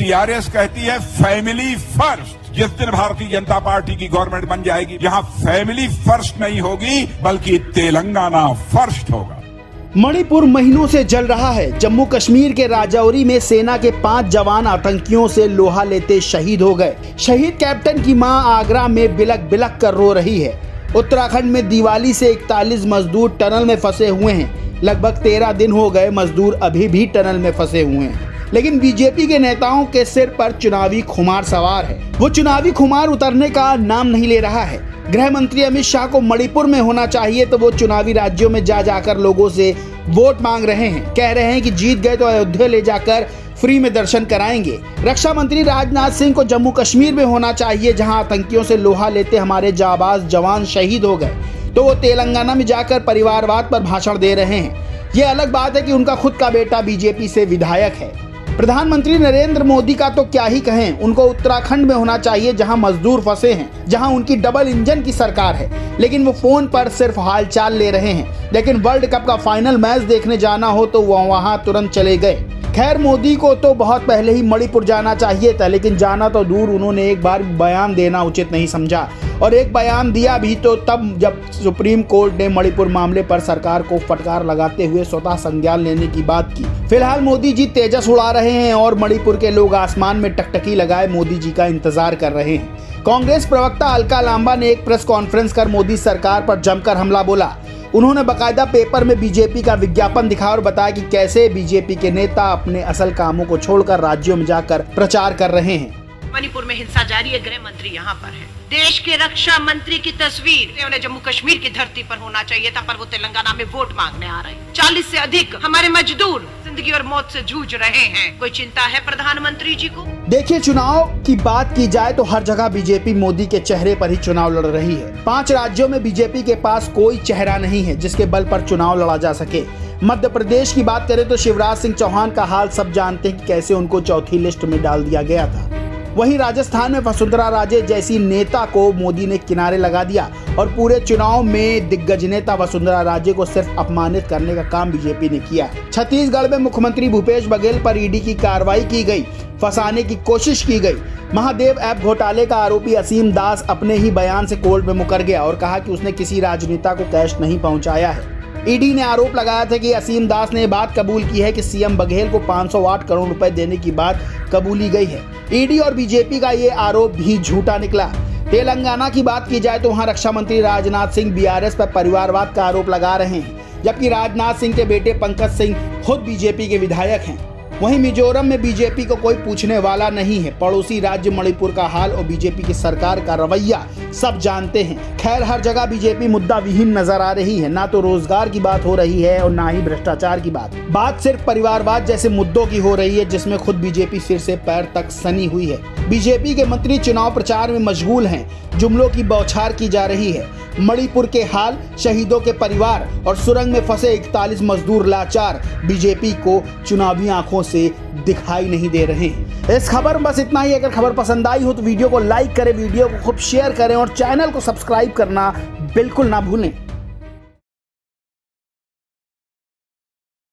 TRS कहती है family first. जिस दिन भारतीय जनता पार्टी की गवर्नमेंट बन जाएगी, जहां फैमिली फर्स्ट नहीं होगी बल्कि तेलंगाना फर्स्ट होगा। मणिपुर महीनों से जल रहा है। जम्मू कश्मीर के राजौरी में सेना के 5 जवान आतंकियों से लोहा लेते शहीद हो गए। शहीद कैप्टन की मां आगरा में बिलक बिलक कर रो रही है। उत्तराखंड में दिवाली से 41 मजदूर टनल में फंसे हुए हैं। लगभग 13 दिन हो गए, मजदूर अभी भी टनल में फंसे हुए हैं। लेकिन बीजेपी के नेताओं के सिर पर चुनावी खुमार सवार है। वो चुनावी खुमार उतरने का नाम नहीं ले रहा है। गृह मंत्री अमित शाह को मणिपुर में होना चाहिए, तो वो चुनावी राज्यों में जा जाकर लोगों से वोट मांग रहे हैं। कह रहे हैं कि जीत गए तो अयोध्या ले जाकर फ्री में दर्शन कराएंगे। रक्षा मंत्री राजनाथ सिंह को जम्मू कश्मीर में होना चाहिए, जहां आतंकियों से लोहा लेते हमारे जाबाज जवान शहीद हो गए, तो वो तेलंगाना में जाकर परिवारवाद पर भाषण दे रहे हैं। ये अलग बात है कि उनका खुद का बेटा बीजेपी से विधायक है। प्रधानमंत्री नरेंद्र मोदी का तो क्या ही कहें, उनको उत्तराखंड में होना चाहिए, जहां मजदूर फंसे हैं, जहां उनकी डबल इंजन की सरकार है। लेकिन वो फोन पर सिर्फ हालचाल ले रहे हैं। लेकिन वर्ल्ड कप का फाइनल मैच देखने जाना हो तो वो वहां तुरंत चले गए। खैर, मोदी को तो बहुत पहले ही मणिपुर जाना चाहिए था, लेकिन जाना तो दूर, उन्होंने एक बार बयान देना उचित नहीं समझा। और एक बयान दिया भी तो तब जब सुप्रीम कोर्ट ने मणिपुर मामले पर सरकार को फटकार लगाते हुए स्वतः संज्ञान लेने की बात की। फिलहाल मोदी जी तेजस उड़ा रहे हैं और मणिपुर के लोग आसमान में टकटकी लगाए मोदी जी का इंतजार कर रहे हैं। कांग्रेस प्रवक्ता अलका लांबा ने एक प्रेस कॉन्फ्रेंस कर मोदी सरकार पर जमकर हमला बोला। उन्होंने बाकायदा पेपर में बीजेपी का विज्ञापन दिखाया और बताया कि कैसे बीजेपी के नेता अपने असल कामों को छोड़कर राज्यों में जाकर प्रचार कर रहे हैं। मणिपुर में हिंसा जारी है, गृह मंत्री यहाँ पर है। देश के रक्षा मंत्री की तस्वीर उन्हें जम्मू कश्मीर की धरती पर होना चाहिए था, पर वो तेलंगाना में वोट मांगने आ रहे हैं। 40 से अधिक हमारे मजदूर जिंदगी और मौत से जूझ रहे हैं। कोई चिंता है प्रधानमंत्री जी को? देखिए, चुनाव की बात की जाए तो हर जगह बीजेपी मोदी के चेहरे पर ही चुनाव लड़ रही है। 5 राज्यों में बीजेपी के पास कोई चेहरा नहीं है जिसके बल पर चुनाव लड़ा जा सके। मध्य प्रदेश की बात करें तो शिवराज सिंह चौहान का हाल सब जानते हैं कि कैसे उनको चौथी लिस्ट में डाल दिया गया था। वहीं राजस्थान में वसुंधरा राजे जैसी नेता को मोदी ने किनारे लगा दिया और पूरे चुनाव में दिग्गज नेता वसुंधरा राजे को सिर्फ अपमानित करने का काम बीजेपी ने किया। छत्तीसगढ़ में मुख्यमंत्री भूपेश बघेल पर ईडी की कार्रवाई की गई, फंसाने की कोशिश की गई। महादेव ऐप घोटाले का आरोपी असीम दास अपने ही बयान से कोर्ट में मुकर गया और कहा कि उसने किसी राजनेता को कैश नहीं पहुंचाया है। ईडी ने आरोप लगाया था कि असीम दास ने बात कबूल की है कि सीएम बघेल को 508 करोड़ रुपए देने की बात कबूली गई है। ईडी और बीजेपी का ये आरोप भी झूठा निकला। तेलंगाना की बात की जाए तो वहां रक्षा मंत्री राजनाथ सिंह बीआरएस पर परिवारवाद का आरोप लगा रहे हैं, जबकि राजनाथ सिंह के बेटे पंकज सिंह खुद बीजेपी के विधायक हैं। वहीं मिजोरम में बीजेपी को कोई पूछने वाला नहीं है। पड़ोसी राज्य मणिपुर का हाल और बीजेपी की सरकार का रवैया सब जानते हैं। खैर, हर जगह बीजेपी मुद्दा विहीन नजर आ रही है। ना तो रोजगार की बात हो रही है और ना ही भ्रष्टाचार की बात सिर्फ परिवारवाद जैसे मुद्दों की हो रही है, जिसमें खुद बीजेपी सिर से पैर तक सनी हुई है। बीजेपी के मंत्री चुनाव प्रचार में मशगूल हैं, जुमलों की बौछार की जा रही है। मणिपुर के हाल, शहीदों के परिवार और सुरंग में फंसे 41 मजदूर लाचार बीजेपी को चुनावी आंखों से दिखाई नहीं दे रहे हैं। इस खबर में बस इतना ही। अगर खबर पसंद आई हो तो वीडियो को लाइक करें, वीडियो को खूब शेयर करें और चैनल को सब्सक्राइब करना बिल्कुल ना भूलें।